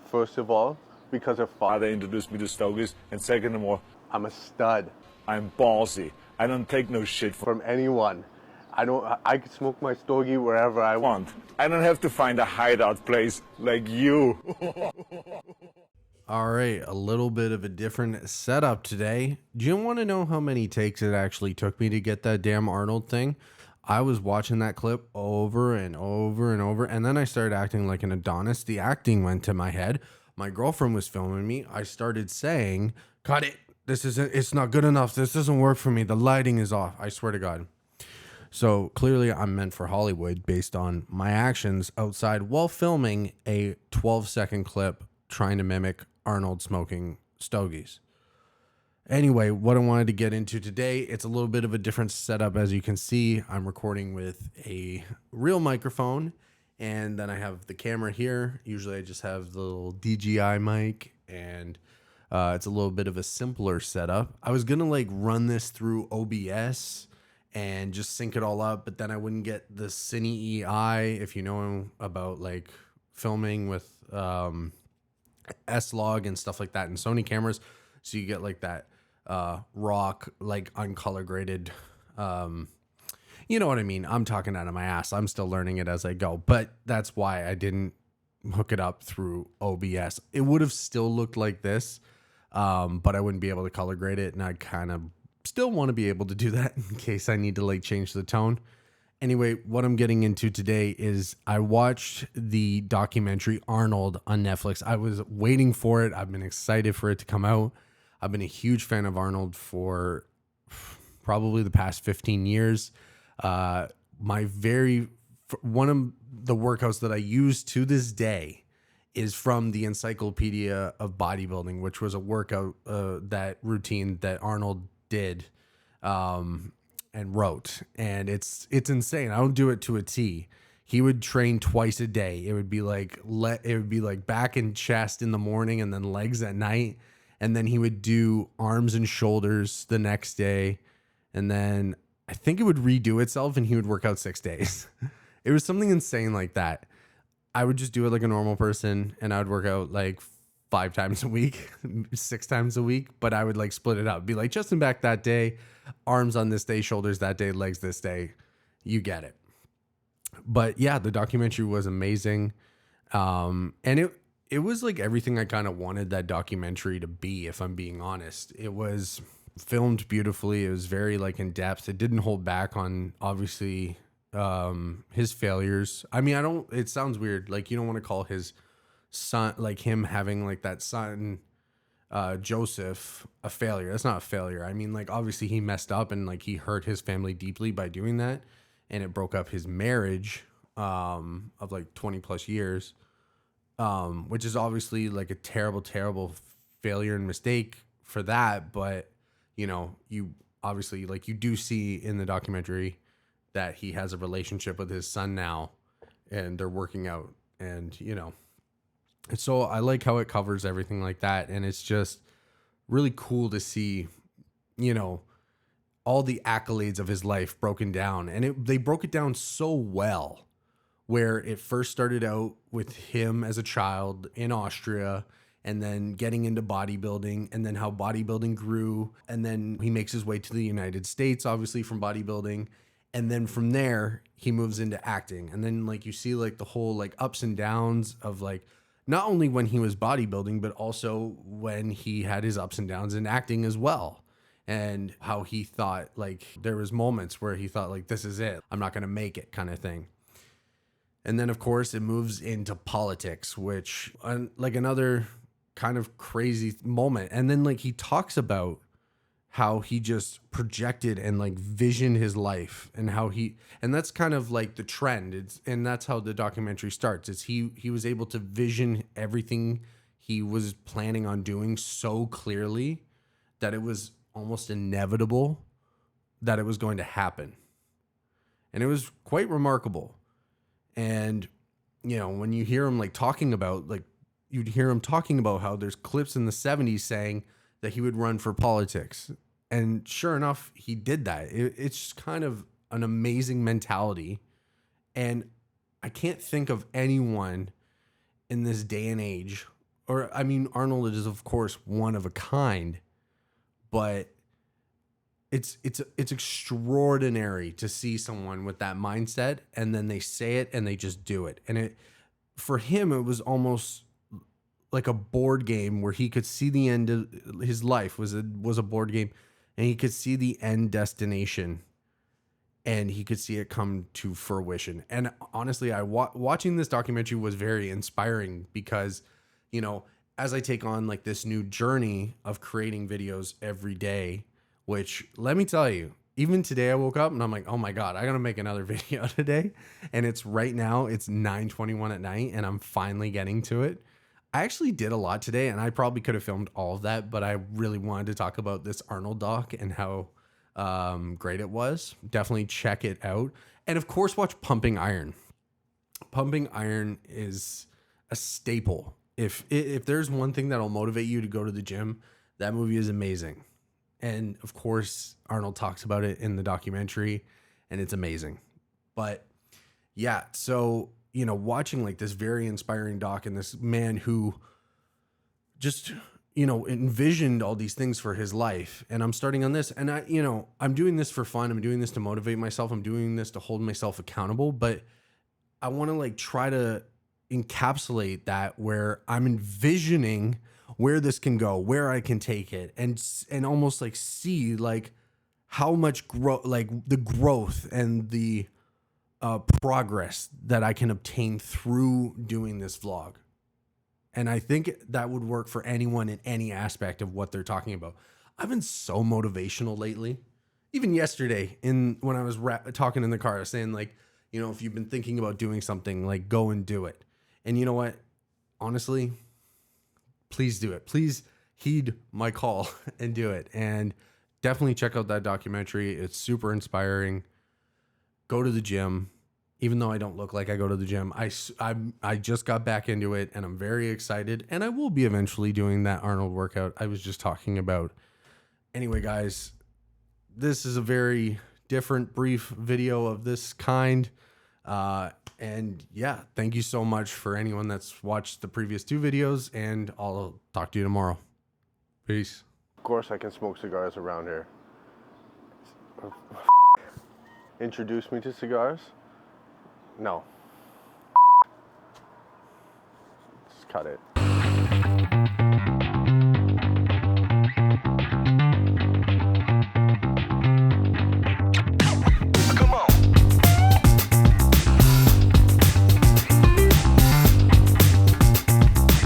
First of all, because her Father introduced me to stogies, and second of all, I'm a stud I'm ballsy. I don't take no shit from anyone. I can smoke my stogie wherever I want. I don't have to find a hideout place like you. All right, a little bit of a different setup today. Do you want to know how many takes it actually took me to get that damn Arnold thing? I was watching that clip over and over and over, and then I started acting like an Adonis. The acting went to my head. My girlfriend was filming me. I started saying, "Cut it. It's not good enough. This doesn't work for me. The lighting is off." I swear to God. So clearly I'm meant for Hollywood based on my actions outside while filming a 12-second clip trying to mimic Arnold smoking stogies. Anyway, what I wanted to get into today, it's a little bit of a different setup. As you can see, I'm recording with a real microphone, and then I have the camera here. Usually I just have the little DJI mic, and it's a little bit of a simpler setup. I was going to run this through OBS and just sync it all up, but then I wouldn't get the Cine EI, if you know about filming with S-Log and stuff like that in Sony cameras. So you get that rock, uncolor graded, you know what I mean? I'm talking out of my ass. I'm still learning it as I go, but that's why I didn't hook it up through OBS. It would have still looked like this, but I wouldn't be able to color grade it. And I kind of still want to be able to do that in case I need to change the tone. Anyway, what I'm getting into today is I watched the documentary Arnold on Netflix. I was waiting for it. I've been excited for it to come out. I've been a huge fan of Arnold for probably the past 15 years. One of the workouts that I use to this day is from the Encyclopedia of Bodybuilding, which was a workout that routine that Arnold did and wrote. And it's insane. I don't do it to a T. He would train twice a day. It would be back and chest in the morning and then legs at night. And then he would do arms and shoulders the next day. And then I think it would redo itself and he would work out 6 days. It was something insane like that. I would just do it like a normal person and I would work out 5 times a week, 6 times a week. But I would split it up. Be chest and back that day, arms on this day, shoulders that day, legs this day. You get it. But yeah, the documentary was amazing. And it was everything I kind of wanted that documentary to be, if I'm being honest. It was filmed beautifully. It was very in depth. It didn't hold back on obviously his failures. I mean, it sounds weird. You don't want to call his son, him having that son, Joseph, a failure. That's not a failure. I mean, obviously he messed up and he hurt his family deeply by doing that. And it broke up his marriage of 20 plus years. Which is obviously a terrible, terrible failure and mistake for that. But, you obviously, you do see in the documentary that he has a relationship with his son now and they're working out and, so I like how it covers everything like that. And it's just really cool to see, all the accolades of his life broken down. And they broke it down so well. Where it first started out with him as a child in Austria and then getting into bodybuilding and then how bodybuilding grew. And then he makes his way to the United States, obviously from bodybuilding. And then from there, he moves into acting. And then you see the whole ups and downs of not only when he was bodybuilding, but also when he had his ups and downs in acting as well. And how he thought there was moments where he thought this is it. I'm not going to make it kind of thing. And then, of course, it moves into politics, which another kind of crazy moment. And then he talks about how he just projected and visioned his life and how and that's kind of the trend. And that's how the documentary starts. It's he was able to vision everything he was planning on doing so clearly that it was almost inevitable that it was going to happen. And it was quite remarkable. And, when you hear him talking about, you'd hear him talking about how there's clips in the 70s saying that he would run for politics. And sure enough, he did that. It's kind of an amazing mentality. And I can't think of anyone in this day and age or I mean, Arnold is of course one of a kind, but it's extraordinary to see someone with that mindset and then they say it and they just do it. And it, for him, it was almost like a board game where he could see the end of his life was a board game, and he could see the end destination and he could see it come to fruition. And honestly, watching this documentary was very inspiring because, you know, as I take on like this new journey of creating videos every day, which let me tell you, even today I woke up and I'm like, oh my God, I gotta make another video today. And it's right now, it's 9:21 at night and I'm finally getting to it. I actually did a lot today and I probably could have filmed all of that, but I really wanted to talk about this Arnold doc and how great it was. Definitely check it out. And of course, watch Pumping Iron. Pumping Iron is a staple. If there's one thing that'll motivate you to go to the gym, that movie is amazing. And of course, Arnold talks about it in the documentary and it's amazing. But yeah, so, you know, watching like this very inspiring doc and this man who just, you know, envisioned all these things for his life. And I'm starting on this and I'm doing this for fun. I'm doing this to motivate myself. I'm doing this to hold myself accountable, but I want to like try to encapsulate that where I'm envisioning where this can go, where I can take it and almost like see like how much growth, like the growth and the progress that I can obtain through doing this vlog. And I think that would work for anyone in any aspect of what they're talking about. I've been so motivational lately. Even yesterday when I was talking in the car, I was saying like, you know, if you've been thinking about doing something, like go and do it. And you know what? Honestly, please do it. Please heed my call and do it. And definitely check out that documentary. It's super inspiring. Go to the gym. Even though I don't look like I go to the gym, I just got back into it and I'm very excited. And I will be eventually doing that Arnold workout I was just talking about. Anyway, guys, this is a very different, brief video of this kind. And yeah, thank you so much for anyone that's watched the previous 2 videos, and I'll talk to you tomorrow. Peace. Of course I can smoke cigars around here. Introduce me to cigars? No. Just cut it.